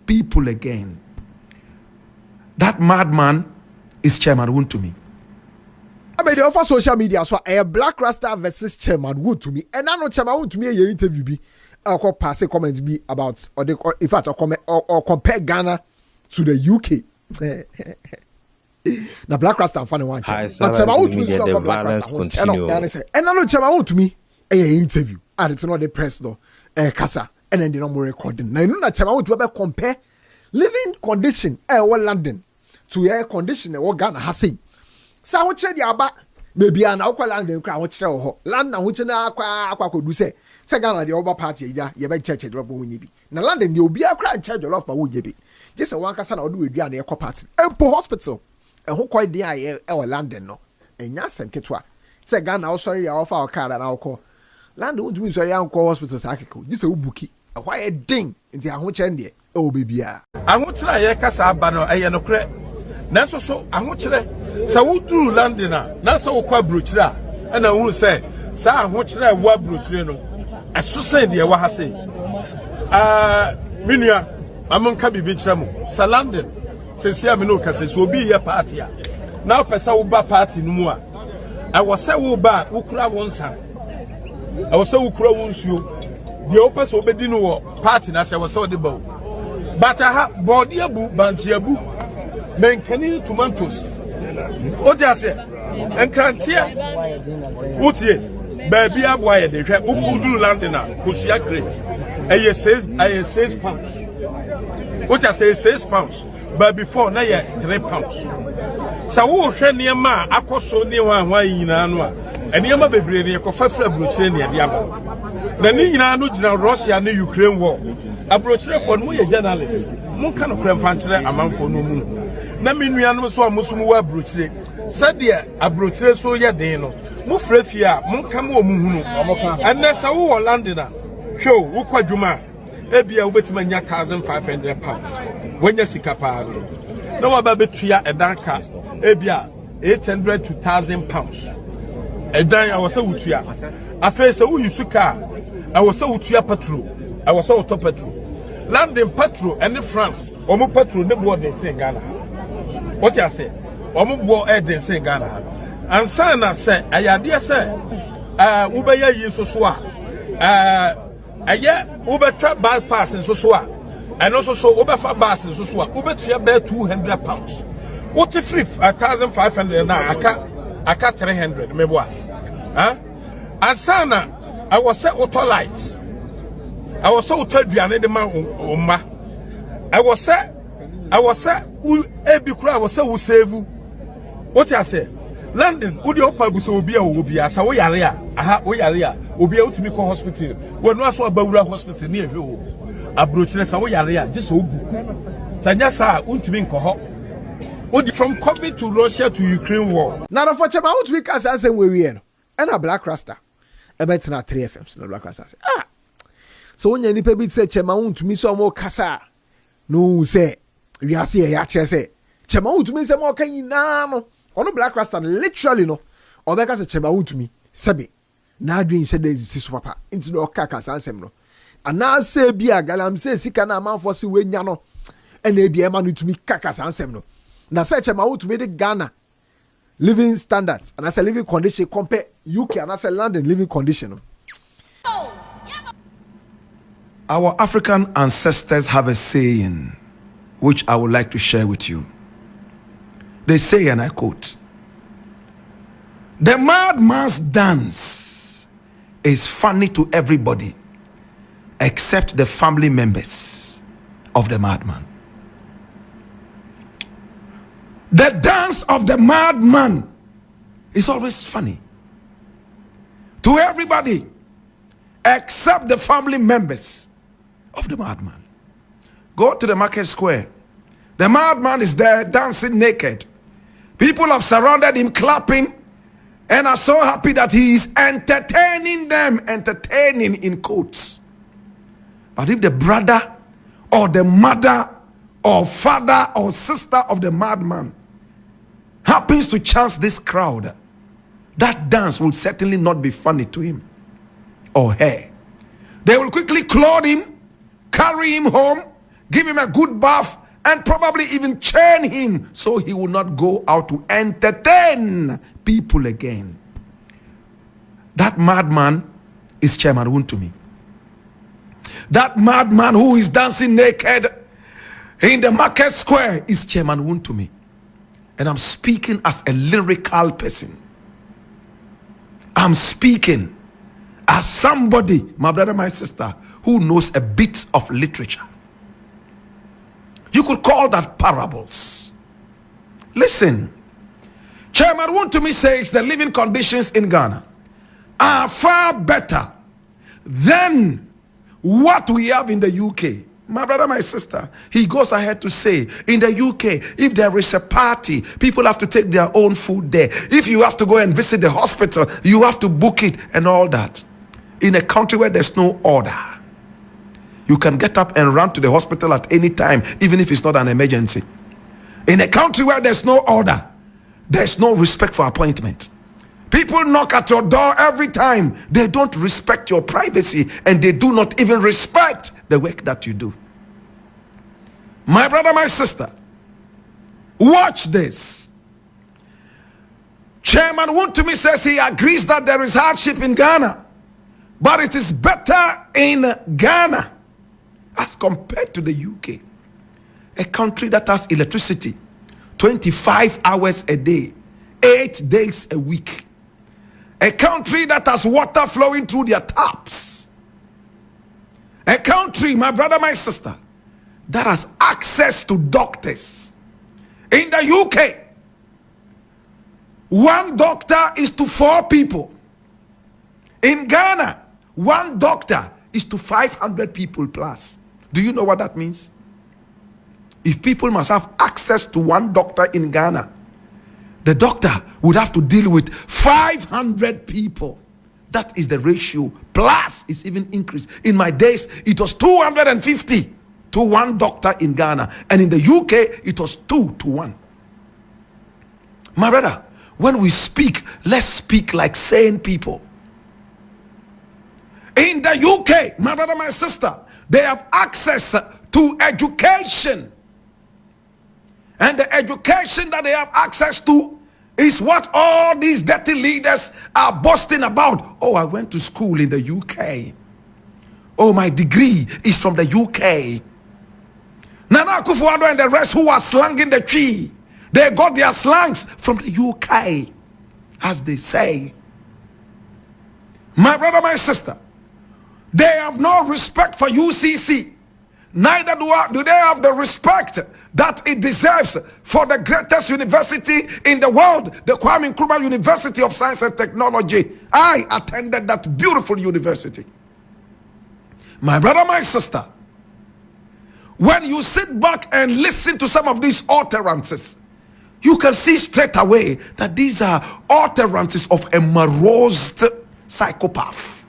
people again. That madman is Chairman Wontumi. I mean, the offer social media so a Blakk Rasta versus Chairman Wontumi. And I know Chairman Wontumi a interview be or pass a comment be about or the in fact or compare Ghana to the UK. Now Blakk Rasta and funny one. Now Chairman Wontumi is from Blakk Rasta. And I know Chairman Wontumi a interview. And it's not the press though. Kasa and then the number recording. Now you know Chairman Wontumi compare living condition what London to air condition what Ghana has seen. So what check the aba maybe an aqua land and crown which land and which aqua could do say Ghana the over party ya ye church drop when you be. Now London you'll be a cry charge of my would be. Just a one casa or do with the aqua party. Empo hospital and who quite the air or London no. And yes and Ketwa. Say Ghana sorry offer our card and I'll call. London would be sorry uncle hospital Sakiko. This a bookie. A quiet ding into a which end there. Oh baby. I want to try a casa banner a no credit. Nanso so ahokyere sa woduru London a na sa wokwa brochire a na hu se sa ahokyere wa brochire no eso se de wa ha se minua amonka bibi kyerɛ mo sa London se sia me no ka se so obi ye party a na pesa wo ba party no mu a ɛwɔ sɛ wo ba wokura wo nsa ɛwɔ sɛ wokura wo nsuo de wo pesa obedi no wɔ party na sɛ ɛwɔ sɛ wo de ba wo bata ha body abu banti abu menkani tomatoes o just enkrantia utie baby aboa ye de hwe ukuduru London na kosia crate eye 6 pounds o just say 6 pounds but before na ye 3 pounds sa wo hwe niema akoso ne ho ahwa yina no a eniema bebre ne ko fafra brochire ne de aba na ni nyina no gina Russia ne Ukraine war abrochire for no ye journalist mon kan kra mfankyere amanfo no mu na menuanom so amusumu wa abrochire sade abrochire so ye den no mo frafie a mon kam o muhunu enne sa wo London a hwo wo kwadwuma ebia wo betima nya 1500 pounds wonya sika pa na wa ba betua edanka ebia 800 to 1000 pounds edan a wo se wutua afa se wo yusuka a wo se wutua petrol a wo se wo to petrol London petrol and France omo petrol ne bo de say Ghana. What you say? Omo bo e de say Ghana. And sana say ayade say wo be ya yi so so a aye wo be tra bypass so so a and also so wo be fa bus so so a wo be tua be 200 pounds. What free 1500 na aka 300 me bo ah and sana I was say auto light I was so aduane de ma umma I was say u ebi kura I was say u save what you say London u de opa buso obi a obi asa wo yare a aha wo yare a obi a utumi ko hospital wo no aso abawura hospital ne ehwe o abrochire sa wo yare a je so obu sanya sa untumi nko ho o from COVID to Russia to Ukraine war na do for chema utumi ka sa nsem we wie no e na Blakk Rasta e betina 3 FMs na Blakk Rasta so when you nipa bit say Chairman Wontumi so mo kasa no say we are see ya kire say Chairman Wontumi say mo kan yina no ono Blakk Rasta literally no obeka say Chairman Wontumi sebe na adwin say dey sisi so papa into the kasa ansem no ana say bia galam say sika na amanfo se we nya no ena bia ma no tumi kasa ansem no na say Chairman Wontumi de Ghana living standards and as a living condition compare UK and as a London living condition no. Our African ancestors have a saying which I would like to share with you. They say, and I quote, "The madman's dance is funny to everybody except the family members of the madman." The dance of the madman is always funny to everybody except the family members of the madman. Go to the market square. The madman is there dancing naked. People have surrounded him clapping and are so happy that he is entertaining them, entertaining in quotes. But if the brother or the mother or father or sister of the madman happens to chance this crowd, that dance will certainly not be funny to him or her. They will quickly clothe him, carry him home, give him a good bath, and probably even chain him so he will not go out to entertain people again. That madman is Chairman Wontumi. That madman who is dancing naked in the market square is Chairman Wontumi. And I'm speaking as a lyrical person. I'm speaking as somebody, my brother, my sister, who knows a bit of literature. You could call that parables. Listen, Chairman Wontumi says the living conditions in Ghana are far better than what we have in the UK. My brother, my sister, he goes ahead to say, in the UK, if there is a party, people have to take their own food there. If you have to go and visit the hospital, you have to book it and all that. In a country where there's no order, you can get up and run to the hospital at any time, even if it's not an emergency. In a country where there's no order, there's no respect for appointment. People knock at your door every time. They don't respect your privacy, and they do not even respect the work that you do. My brother, my sister, watch this. Chairman Wontumi says he agrees that there is hardship in Ghana, but it is better in Ghana as compared to the UK, a country that has electricity 25 hours a day, 8 days a week, a country that has water flowing through their taps, a country, my brother, my sister, that has access to doctors. In the UK, 1 doctor is to 4 people. In Ghana, 1 doctor is to 500 people plus. Do you know what that means? If people must have access to 1 doctor in Ghana, the doctor would have to deal with 500 people. That is the ratio. Plus, it's even increased. In my days, it was 250 to 1 doctor in Ghana. And in the UK, it was 2 to 1. My brother, when we speak, let's speak like sane people. In the UK, my brother, my sister, they have access to education. And the education that they have access to is what all these dirty leaders are boasting about. Oh, I went to school in the UK. Oh, my degree is from the UK. Nana Akufo-Addo and the rest who are slanging the tree, they got their slangs from the UK, as they say. My brother, my sister, they have no respect for UCC. Neither do they have the respect that it deserves for the greatest university in the world, the Kwame Nkrumah University of Science and Technology. I attended that beautiful university. My brother, my sister, when you sit back and listen to some of these utterances, you can see straight away that these are utterances of a morose psychopath.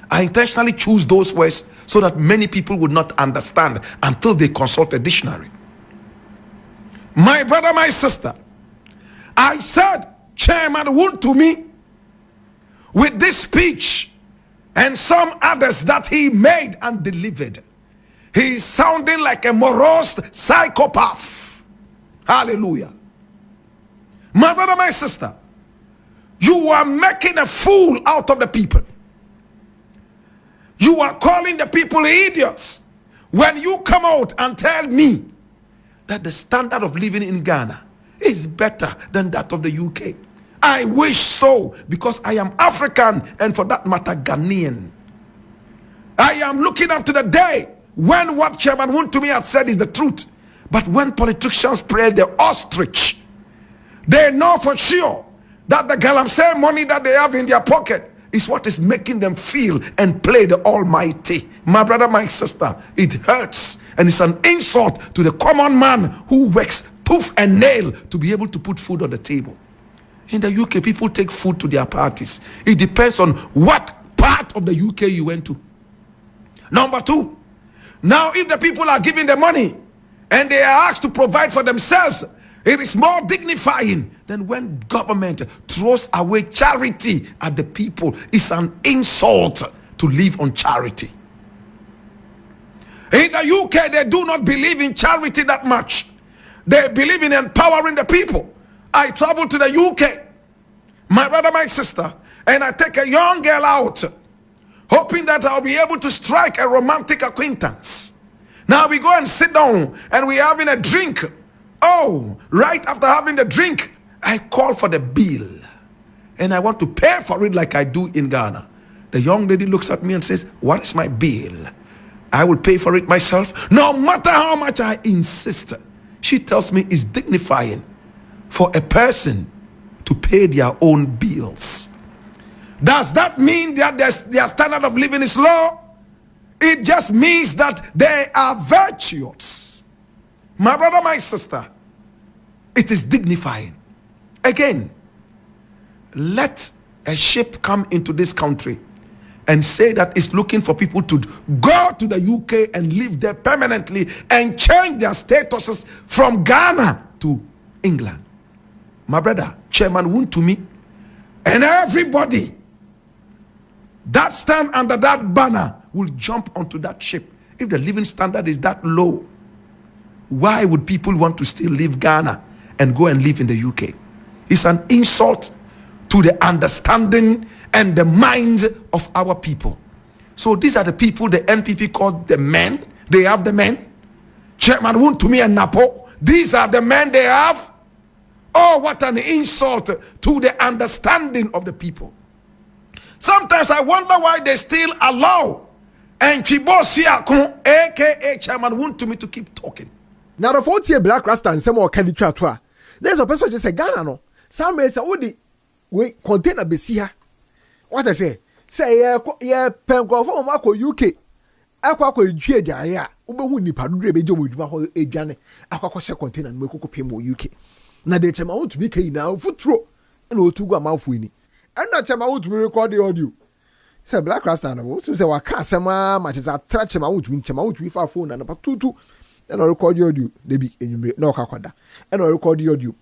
I intentionally choose those words so that many people would not understand until they consult a dictionary. My brother, my sister, I said Chairman Wontumi, with this speech and some others that he made and delivered, he is sounding like a morose psychopath. Hallelujah. My brother, my sister, you are making a fool out of the people. You are calling the people idiots when you come out and tell me that the standard of living in Ghana is better than that of the UK. I wish so, because I am African and for that matter Ghanaian. I am looking up to the day when what Chairman Wontumi had said is the truth. But when politicians play the ostrich, they know for sure that the galamsey money that they have in their pocket is what is making them feel and play the almighty. My brother, my sister, it hurts, and it's an insult to the common man who works tooth and nail to be able to put food on the table. In the UK, people take food to their parties. It depends on what part of the UK you went to. Number 2, now if the people are giving the money and they are asked to provide for themselves, it is more dignifying than when government throws away charity at the people. It's an insult to live on charity. In the UK, they do not believe in charity that much. They believe in empowering the people. I travel to the UK, my brother, my sister, and I take a young girl out, hoping that I'll be able to strike a romantic acquaintance. Now we go and sit down and we're having a drink. Oh, right after having the drink, I call for the bill. And I want to pay for it like I do in Ghana. The young lady looks at me and says, "What is my bill? I will pay for it myself, no matter how much I insist." She tells me it's dignifying for a person to pay their own bills. Does that mean that their standard of living is low? It just means that they are virtuous. My brother, my sister, it is dignifying. Again, let a ship come into this country and say that it's looking for people to go to the UK and live there permanently and change their statuses from Ghana to England. My brother, Chairman Wontumi, and everybody that stand under that banner will jump onto that ship. If the living standard is that low, why would people want to still leave Ghana and go and live in the UK? It's an insult to the understanding and the minds of our people. So these are the people the NPP calls the men. They have the men. Chairman Wontumi and Napo. These are the men they have. Oh, what an insult to the understanding of the people. Sometimes I wonder why they still allow and Kibosiakon, aka Chairman Wontumi, to keep talking. Now the 40 Blakk Rasta and some more candy. There's a person just say Ghana no. Some say oh the we container besia. What I say yeah penko for mako UK akwa edwie dia ya obehu nipa dudre beje moduma ho edwane akwa she container no mekoko pem UK na de chema want to be kai na futuro na otugu amanfo ni na chema want to record the audio say Blakk Rasta no so say waka asema ma cheza tra chema want to be fa phone na tutu na record the audio de bi enyumre na okakwada na record the audio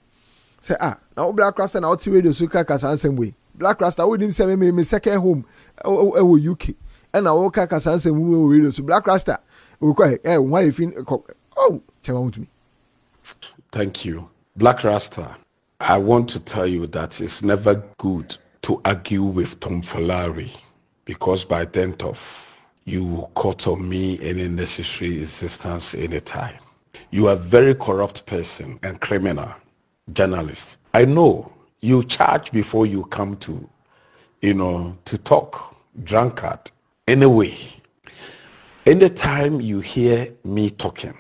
say na Blakk Rasta na oti radio so ka kasa ansem we Blakk Rasta we dim say me second home e UK and I walk kasa ansem we radio so Blakk Rasta we call why you fin oh tell want me. Thank you. Blakk Rasta, I want to tell you that it's never good to argue with tomfoolery because by dint of you cut on me any necessary insistence anytime. You are a very corrupt person and criminal journalist. I know you charge before you come to, to talk, drunkard. Anyway, anytime you hear me talking,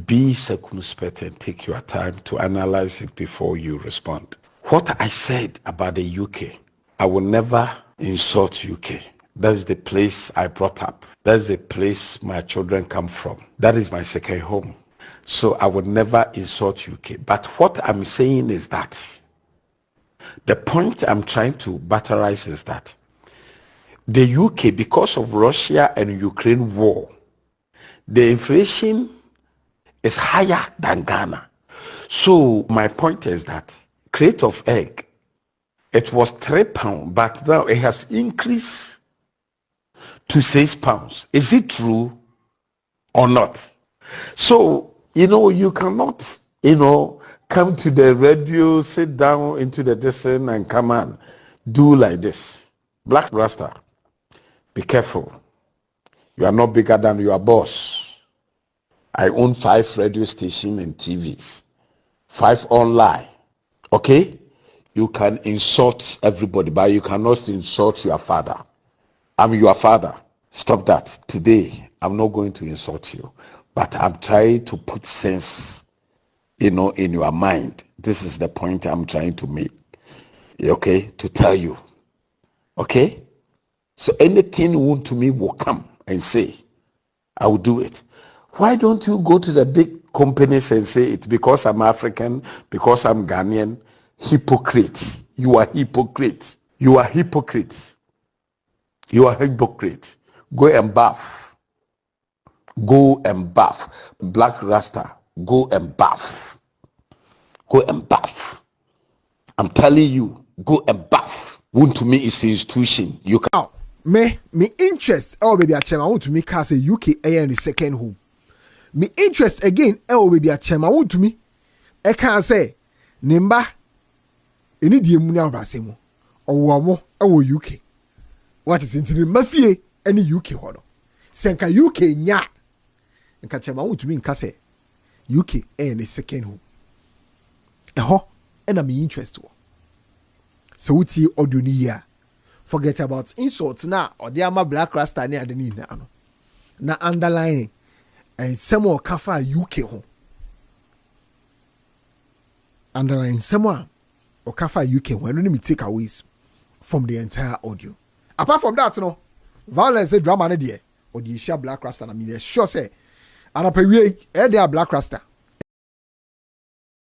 be circumspect and take your time to analyze it before you respond. What I said about the UK, I will never insult UK. That's the place I brought up. That's the place my children come from. That is my second home. So I would never insult UK. But what I'm saying is that the point I'm trying to batterize is that the UK, because of Russia and Ukraine war, the inflation is higher than Ghana. So my point is that crate of egg, it was £3, but now it has increased to £6. Is it true or not? So, you cannot, come to the radio, sit down into the distance and come and do like this. Blakk Rasta, be careful. You are not bigger than your boss. I own 5 radio stations and TVs, 5 online. Okay? You can insult everybody, but you cannot insult your father. I'm your father. Stop that. Today, I'm not going to insult you, but I'm trying to put sense, in your mind. This is the point I'm trying to make. Okay? To tell you. Okay? So anything Wontumi will come and say, I will do it. Why don't you go to the big companies and say it because I'm African, because I'm Ghanaian? Hypocrites. You are hypocrites. You are hypocrites. You are hypocrites. Go and bath. Go and bath. Blakk Rasta, go and bath. Go and bath. I'm telling you, go and bath. Wontumi is the institution. You can. Me interest. Oh baby, I want to make us a UK and the second home. me interest again baby a chema Wontumi can't say nimba any dear munia rasemo or wamo UK. What is into the mafia any UK hono? Senka UK nya and kachema Wontumi in Kase UK and a second home. And I'm interested. So we see audio niya. Forget about insults now or the ama Blakk Rasta near the need now. Na underline and some more kafa UK home. Underline someone or kafa UK when only me take away from the entire audio. Apart from that, no violence drama there or the issue Blakk Rasta. I mean, sure say and a period there Blakk Rasta.